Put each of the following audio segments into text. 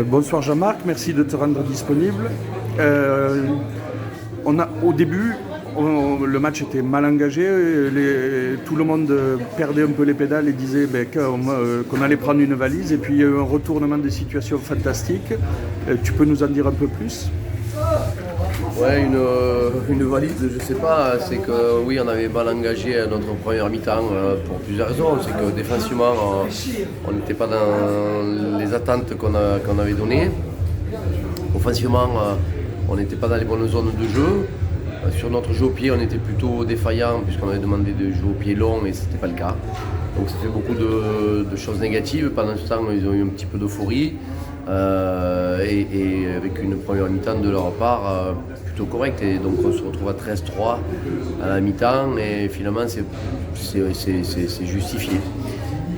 Bonsoir Jean-Marc, merci de te rendre disponible. Au début, le match était mal engagé, tout le monde perdait un peu les pédales et disait qu'on allait prendre une valise, et puis il y a eu un retournement de situation fantastique. Tu peux nous en dire un peu plus? Ouais, une valise, je sais pas, c'est que oui, on avait mal engagé notre première mi-temps pour plusieurs raisons. C'est que défensivement, on n'était pas dans les attentes qu'on avait données. Offensivement, on n'était pas dans les bonnes zones de jeu. Sur notre jeu au pied, on était plutôt défaillant puisqu'on avait demandé de jouer au pied long et ce n'était pas le cas. Donc ça fait beaucoup de choses négatives. Pendant ce temps, ils ont eu un petit peu d'euphorie et avec une première mi-temps de leur part plutôt correcte. Et donc on se retrouve à 13-3 à la mi-temps et finalement c'est justifié.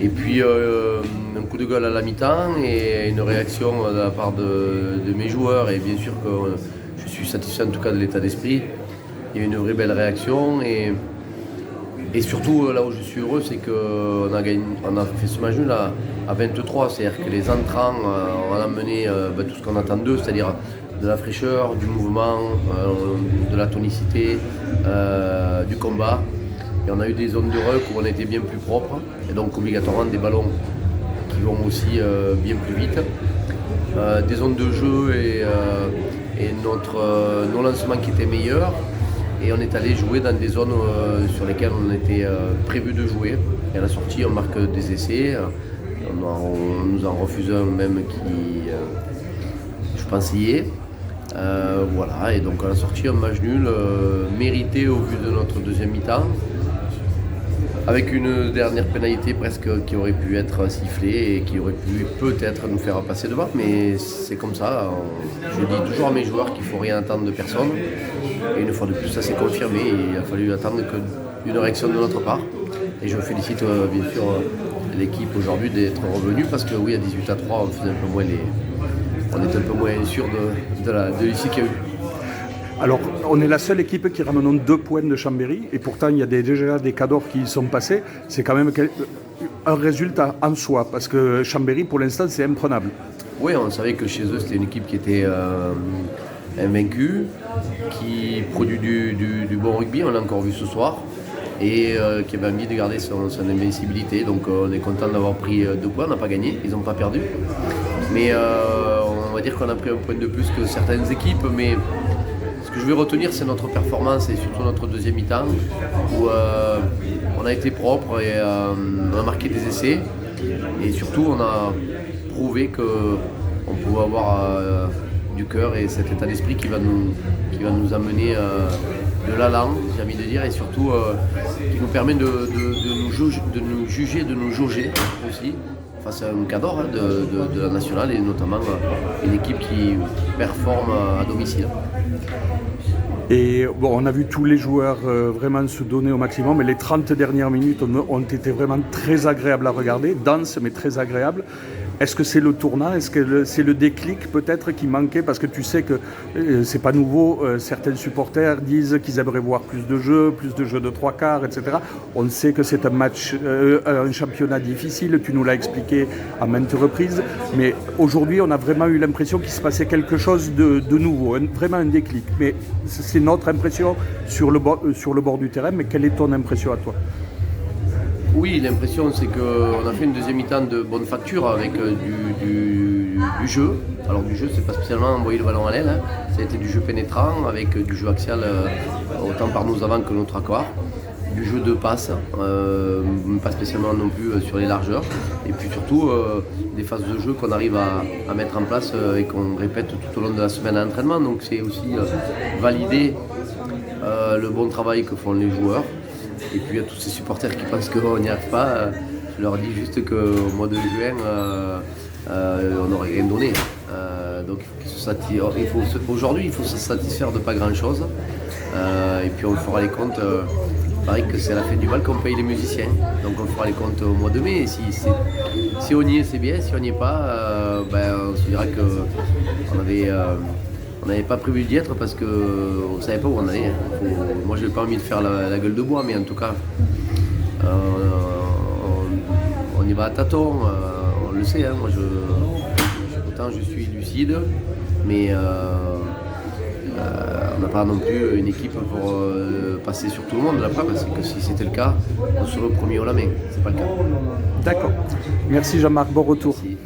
Et puis un coup de gueule à la mi-temps et une réaction de la part de mes joueurs, et bien sûr que je suis satisfait en tout cas de l'état d'esprit. Il y a eu une vraie belle réaction et surtout là où je suis heureux, c'est qu'on a fait ce match nul à 23, c'est-à-dire que les entrants ont amené tout ce qu'on attend d'eux, c'est-à-dire de la fraîcheur, du mouvement, de la tonicité, du combat. Et on a eu des zones de ruck où on était bien plus propre, et donc obligatoirement des ballons qui vont aussi bien plus vite. Des zones de jeu et nos lancements qui étaient meilleurs. Et on est allé jouer dans des zones sur lesquelles on était prévu de jouer. Et à la sortie, on marque des essais. On nous en refuse un même qui, je pense, y est. Voilà, et donc à la sortie, un match nul mérité au vu de notre deuxième mi-temps, avec une dernière pénalité presque qui aurait pu être sifflée et qui aurait pu peut-être nous faire passer devant, mais c'est comme ça. Je dis toujours à mes joueurs qu'il ne faut rien attendre de personne, et une fois de plus ça s'est confirmé. Il a fallu attendre qu'une réaction de notre part, et je félicite bien sûr l'équipe aujourd'hui d'être revenue, parce que oui, à 18-3 on était un peu moins sûr de l'issue qu'il y a eu. Alors, on est la seule équipe qui ramenons 2 points de Chambéry, et pourtant il y a déjà des cadors qui y sont passés. C'est quand même un résultat en soi, parce que Chambéry, pour l'instant, c'est imprenable. Oui, on savait que chez eux, c'était une équipe qui était invaincue, qui produit du bon rugby, on l'a encore vu ce soir, et qui avait envie de garder son invincibilité. Donc on est content d'avoir pris 2 points, on n'a pas gagné, ils n'ont pas perdu. Mais on va dire qu'on a pris un point de plus que certaines équipes, mais ce que je vais retenir, c'est notre performance et surtout notre deuxième mi-temps, où on a été propre et on a marqué des essais, et surtout on a prouvé qu'on pouvait avoir du cœur et cet état d'esprit qui va nous amener de l'allant, j'ai envie de dire, et surtout qui nous permet de nous juger, de nous jauger aussi face à un cadre de la nationale, et notamment une équipe qui performe à domicile. Et bon, on a vu tous les joueurs vraiment se donner au maximum, mais les 30 dernières minutes ont été vraiment très agréables à regarder, denses mais très agréables. Est-ce que c'est le tournant? Est-ce que c'est le déclic peut-être qui manquait? Parce que tu sais que c'est pas nouveau, certains supporters disent qu'ils aimeraient voir plus de jeux de 3/4, etc. On sait que c'est un championnat difficile, tu nous l'as expliqué à maintes reprises, mais aujourd'hui on a vraiment eu l'impression qu'il se passait quelque chose de nouveau, vraiment un déclic. Mais c'est notre impression sur le bord du terrain, mais quelle est ton impression à toi? Oui, l'impression c'est qu'on a fait une deuxième mi-temps de bonne facture avec du jeu. Alors du jeu, c'est pas spécialement envoyer le ballon à l'aile, hein. Ça a été du jeu pénétrant avec du jeu axial autant par nos avants que nos tracquards. Du jeu de passe, pas spécialement non plus sur les largeurs. Et puis surtout des phases de jeu qu'on arrive à mettre en place et qu'on répète tout au long de la semaine d'entraînement. Donc c'est aussi valider le bon travail que font les joueurs. Et puis à tous ces supporters qui pensent qu'on n'y arrive pas, je leur dis juste qu'au mois de juin, on n'aurait rien donné. Donc aujourd'hui, il faut se satisfaire de pas grand-chose. Et puis on fera les comptes. Pareil que c'est à la fin du bal qu'on paye les musiciens. Donc on fera les comptes au mois de mai. Et si on y est, c'est bien. Si on n'y est pas, on se dira qu'on n'avait pas prévu d'y être parce qu'on ne savait pas où on allait. Moi, je n'ai pas envie de faire la gueule de bois, mais en tout cas, on y va à tâtons. On le sait, hein. Moi, je temps je suis lucide, mais on n'a pas non plus une équipe pour passer sur tout le monde là-bas, parce que si c'était le cas, on serait le premier haut la main. C'est pas le cas. D'accord. Merci Jean-Marc, bon retour. Merci.